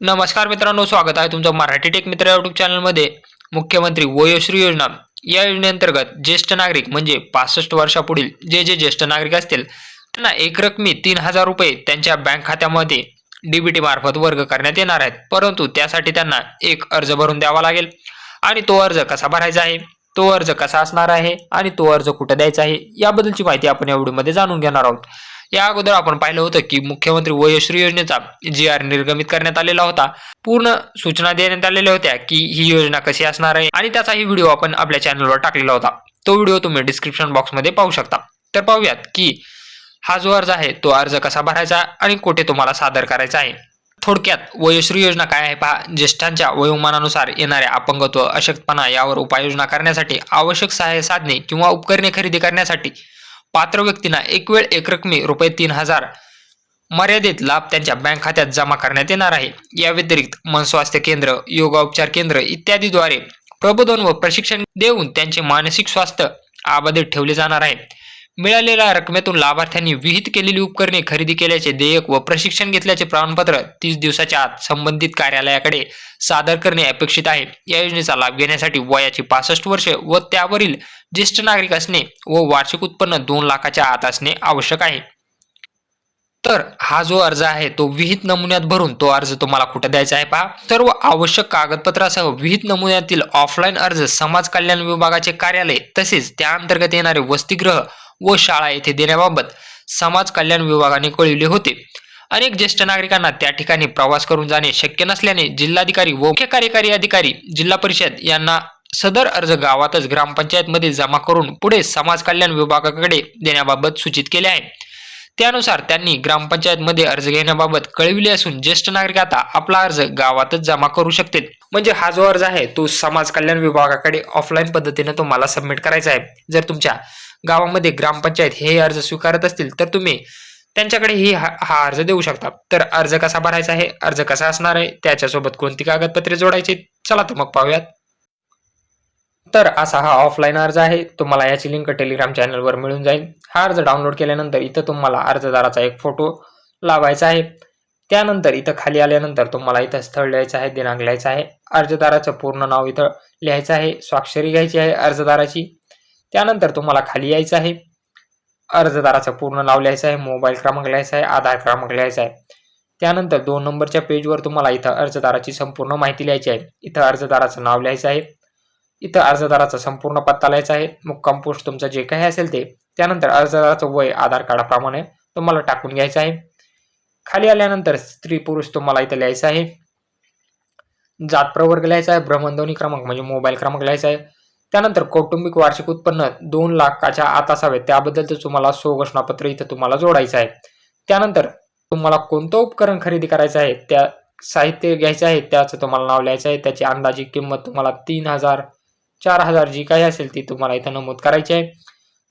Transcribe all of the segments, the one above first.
नमस्कार मित्रांनो, स्वागत आहे तुमचं मराठी टेक मित्र यूट्यूब चॅनलमध्ये. मुख्यमंत्री वयोश्री योजना या योजनेअंतर्गत ज्येष्ठ नागरिक म्हणजे 65 वर्षापुढील जे ज्येष्ठ नागरिक असतील त्यांना एकरकमी 3,000 रुपये त्यांच्या बँक खात्यामध्ये डीबीटी मार्फत वर्ग करण्यात येणार आहेत. परंतु त्यासाठी त्यांना एक अर्ज भरून द्यावा लागेल आणि तो अर्ज कसा भरायचा आहे, तो अर्ज कसा असणार आहे आणि तो अर्ज कुठे द्यायचा आहे याबद्दलची माहिती आपण या व्हिडिओमध्ये जाणून घेणार आहोत. या अगोदर आपण पाहिलं होतं की मुख्यमंत्री वयोश्री योजनेचा जी निर्गमित करण्यात आलेला होता. पूर्ण सूचना देण्यात आलेल्या होत्या की ही योजना कशी असणार आहे आणि त्याचाही व्हिडिओ आपण आपल्या चॅनलवर टाकलेला होता. तो व्हिडिओ तुम्ही डिस्क्रिप्शन बॉक्समध्ये पाहू शकता. तर पाहूयात की हा जो अर्ज आहे तो अर्ज कसा भरायचा आणि कुठे तुम्हाला सादर करायचा आहे. थोडक्यात वयोश्री योजना काय आहे पहा. ज्येष्ठांच्या वयोमानानुसार येणाऱ्या अपंगत्व, अशक्तपणा यावर उपाययोजना करण्यासाठी, आवश्यक सहाय्य साधने किंवा उपकरणे खरेदी करण्यासाठी पात्र व्यक्तींना एक वेळ एकरकमी रुपये 3,000 मर्यादित लाभ त्यांच्या बँक खात्यात जमा करण्यात येणार आहे. या व्यतिरिक्त मनस्वास्थ्य केंद्र, योगाउपचार केंद्र इत्यादीद्वारे प्रबोधन व प्रशिक्षण देऊन त्यांचे मानसिक स्वास्थ्य अबाधित ठेवले जाणार आहे. मिळालेल्या रकमेतून लाभार्थ्यांनी विहित केलेली उपकरणे खरेदी केल्याचे देयक व प्रशिक्षण घेतल्याचे प्रमाणपत्र 30 दिवसाच्या आत संबंधित कार्यालयाकडे सादर करणे अपेक्षित आहे. या योजनेचा लाभ घेण्यासाठी वयाची 65 वर्षे व त्यावरील ज्येष्ठ नागरिक असणे व वार्षिक उत्पन्न 2 लाखाच्या आत असणे आवश्यक आहे. तर हा जो अर्ज आहे तो विहित नमुन्यात भरून तो अर्ज तुम्हाला कुठे द्यायचा आहे पहा. सर्व आवश्यक कागदपत्रासह विहित नमुन्यातील ऑफलाईन अर्ज समाज कल्याण विभागाचे कार्यालय तसेच त्या अंतर्गत येणारे वसतिगृह व शाळा येथे देण्याबाबत समाज कल्याण विभागाने कळविले होते. अनेक ज्येष्ठ नागरिकांना त्या ठिकाणी प्रवास करून जाणे शक्य नसल्याने जिल्हाधिकारी व मुख्य कार्यकारी अधिकारी, जिल्हा परिषद यांना सदर अर्ज गावातच ग्रामपंचायतमध्ये जमा करून पुढे समाज कल्याण विभागाकडे देण्याबाबत सूचित केले आहे. त्यानुसार त्यांनी ग्रामपंचायतमध्ये अर्ज घेण्याबाबत कळविले असून ज्येष्ठ नागरिक आता आपला अर्ज गावातच जमा करू शकतील. म्हणजे हा जो अर्ज आहे तो समाज कल्याण विभागाकडे ऑफलाईन पद्धतीने तुम्हाला सबमिट करायचा आहे. जर तुमच्या गावामध्ये ग्रामपंचायत हे अर्ज स्वीकारत असतील तर तुम्ही त्यांच्याकडे हा अर्ज देऊ शकता. तर अर्ज कसा भरायचा आहे, अर्ज कसा असणार आहे, त्याच्यासोबत कोणती कागदपत्रे जोडायची, चला तर मग पाहूयात. तर असा हा ऑफलाईन अर्ज आहे. तुम्हाला याची लिंक टेलिग्राम चॅनलवर मिळून जाईल. हा अर्ज डाउनलोड केल्यानंतर इथं तुम्हाला अर्जदाराचा एक फोटो लावायचा आहे. त्यानंतर इथं खाली आल्यानंतर तुम्हाला इथं स्थळ लिहायचं आहे, दिनांक लिहायचा आहे, अर्जदाराचं पूर्ण नाव इथं लिहायचं आहे, स्वाक्षरी घ्यायची आहे अर्जदाराची. त्यानंतर तुम्हाला खाली यायचं आहे, अर्जदाराचं पूर्ण नाव लिहायचं आहे, मोबाईल क्रमांक लिहायचा आहे, आधार क्रमांक लिहायचा आहे. त्यानंतर 2 नंबरच्या पेजवर तुम्हाला इथं अर्जदाराची संपूर्ण माहिती लिहायची आहे. इथं अर्जदाराचं नाव लिहायचं आहे, इथं अर्जदाराचा संपूर्ण पत्ता लिहायचा आहे, मुक्काम पोस्ट तुमचं जे काही असेल ते. त्यानंतर अर्जदाराचं वय आधार कार्डाप्रमाणे तुम्हाला टाकून घ्यायचं आहे. खाली आल्यानंतर स्त्री पुरुष तुम्हाला इथं लिहायचं आहे, जात प्रवर्ग लिहायचा आहे, भ्रमणध्वनी क्रमांक म्हणजे मोबाईल क्रमांक लिहायचा आहे. त्यानंतर कौटुंबिक वार्षिक उत्पन्न 2 लाखाच्या आत असावे त्याबद्दलचं तुम्हाला स्वघोषणापत्र इथं तुम्हाला जोडायचं आहे. त्यानंतर तुम्हाला कोणतं उपकरण खरेदी करायचं आहे, त्या साहित्य घ्यायचं आहे, त्याचं तुम्हाला नाव लिहायचं आहे, त्याची अंदाजी किंमत तुम्हाला 3,000 4,000 जी काही असेल ती तुम्हाला इथं नमूद करायची आहे.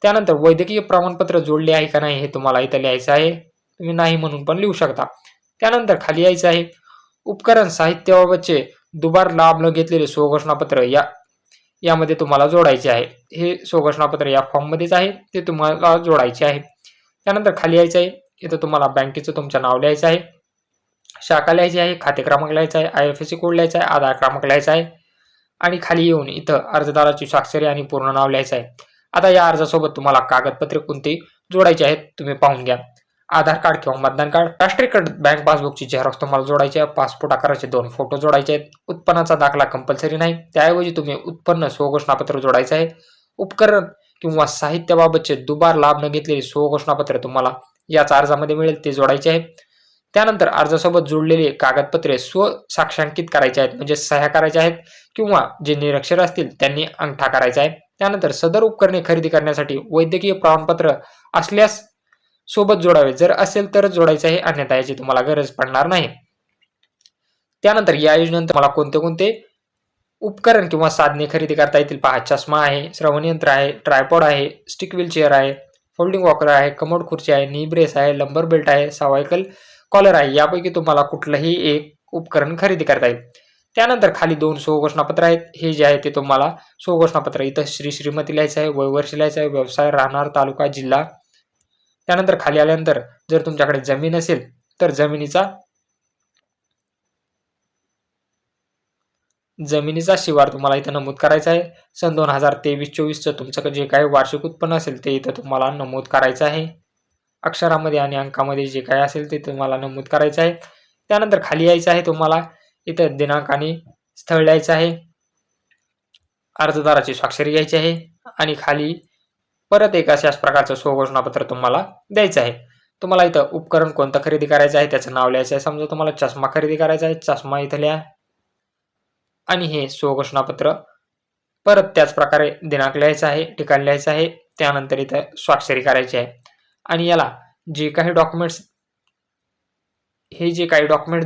त्यानंतर वैद्यकीय प्रमाणपत्र जोडले आहे का नाही हे तुम्हाला इथं लिहायचं आहे. तुम्ही नाही म्हणून पण लिहू शकता. त्यानंतर खाली यायचं आहे, उपकरण साहित्याबाबतचे दुबार लाभ न घेतलेले स्वघोषणापत्र यामध्ये तुम्हाला जोडायचे आहे. हे स्वघोषणापत्र या फॉर्ममध्येच आहे, ते तुम्हाला जोडायचे आहे. त्यानंतर खाली यायचं आहे, इथं तुम्हाला बँकेचं तुमचं नाव लिहायचं आहे, शाखा लिहायची आहे, खाते क्रमांक लिहायचा आहे, IFSC कोड लिहायचा आहे, आधार क्रमांक लिहायचा आहे आणि खाली येऊन इथं अर्जदाराची स्वाक्षरी आणि पूर्ण नाव लिहायचं आहे. आता या अर्जासोबत तुम्हाला कागदपत्रे कोणती जोडायची आहेत तुम्ही पाहून घ्या. आधार कार्ड किंवा मतदान कार्ड, राष्ट्रीयकृत बँक पासबुकची झेरॉक्स तुम्हाला जोडायची आहे, पासपोर्ट आकाराचे 2 फोटो जोडायचे आहेत. उत्पन्नाचा दाखला कंपल्सरी नाही, त्याऐवजी तुम्ही उत्पन्न स्वघोषणापत्र जोडायचं आहे. उपकरण किंवा साहित्याबाबतचे दुबार लाभ न घेतलेले स्वघोषणापत्र तुम्हाला याच अर्जामध्ये मिळेल ते जोडायचे आहे. त्यानंतर अर्जासोबत जोडलेले कागदपत्रे साक्षांकित करायचे आहेत म्हणजे सह्या करायच्या आहेत किंवा जे निरक्षर असतील त्यांनी अंगठा करायचा आहे. त्यानंतर सदर उपकरणे खरेदी करण्यासाठी वैद्यकीय प्रमाणपत्र असल्यास सोबत जोडावे, जर असेल तर जोडायचं आहे, अन्यथा याची तुम्हाला गरज पडणार नाही. त्यानंतर या योजनेनंतर मला कोणते कोणते उपकरण किंवा साधने खरेदी करता येतील पहा. चष्मा आहे, श्रवण यंत्र आहे, ट्रायपॉड आहे, स्टिक व्हीलचेअर आहे, फोल्डिंग वॉकर आहे, कमोड खुर्ची आहे, नी ब्रेस आहे, लंबर बेल्ट आहे, सर्व्हायकल कॉलर आहे. यापैकी तुम्हाला कुठलंही एक उपकरण खरेदी करता येईल. त्यानंतर खाली 2 स्वघोषणापत्र आहेत. हे जे आहे ते तुम्हाला स्वघोषणापत्र इथं श्रीमती लिहायचं आहे, वय वर्ष लिहायचं आहे, व्यवसाय, राहणार, तालुका, जिल्हा. त्यानंतर खाली आल्यानंतर जर तुमच्याकडे जमीन असेल तर जमिनीचा जमिनीचा शिवार तुम्हाला इथं नमूद करायचा आहे. सन 2023-24चं तुमचं जे काही वार्षिक उत्पन्न असेल ते इथं तुम्हाला नमूद करायचं आहे. अक्षरामध्ये आणि अंकामध्ये जे काही असेल ते तुम्हाला नमूद करायचं आहे. त्यानंतर खाली यायचं आहे तुम्हाला इथं दिनांक आणि स्थळ द्यायचं आहे. अर्जदाराची स्वाक्षरी घ्यायची आहे आणि खाली परत एक अशाच प्रकारचं स्वघोषणापत्र तुम्हाला द्यायचं आहे. तुम्हाला इथं उपकरण कोणतं खरेदी करायचं आहे त्याचं नाव लिहायचं आहे. समजा तुम्हाला चष्मा खरेदी करायचा आहे, चष्मा इथं लिहा आणि हे स्वघोषणापत्र परत त्याच प्रकारे दिनांक लिहायचा आहे, ठिकाण लिहायचं आहे, त्यानंतर इथं स्वाक्षरी करायची आहे आणि याला जे काही डॉक्युमेंट्स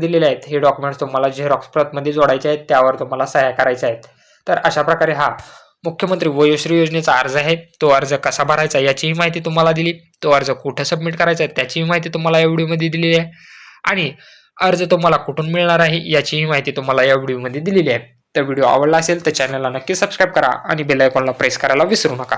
दिलेले आहेत हे डॉक्युमेंट्स तुम्हाला झेरॉक्स प्रतमध्ये जोडायचे आहेत, त्यावर तुम्हाला सह्या करायच्या आहेत. तर अशा प्रकारे हा मुख्यमंत्री वयोश्री योजनेचा अर्ज आहे. तो अर्ज कसा भरायचा याचीही माहिती तुम्हाला दिली. तो अर्ज कुठं सबमिट करायचा आहे त्याचीही माहिती तुम्हाला या व्हिडिओमध्ये दिलेली आहे आणि अर्ज तुम्हाला कुठून मिळणार आहे याचीही माहिती तुम्हाला या व्हिडिओमध्ये दिलेली आहे. तर व्हिडिओ आवडला असेल तर चॅनलला नक्की सबस्क्राईब करा आणि बेल आयकॉनला प्रेस करायला विसरू नका.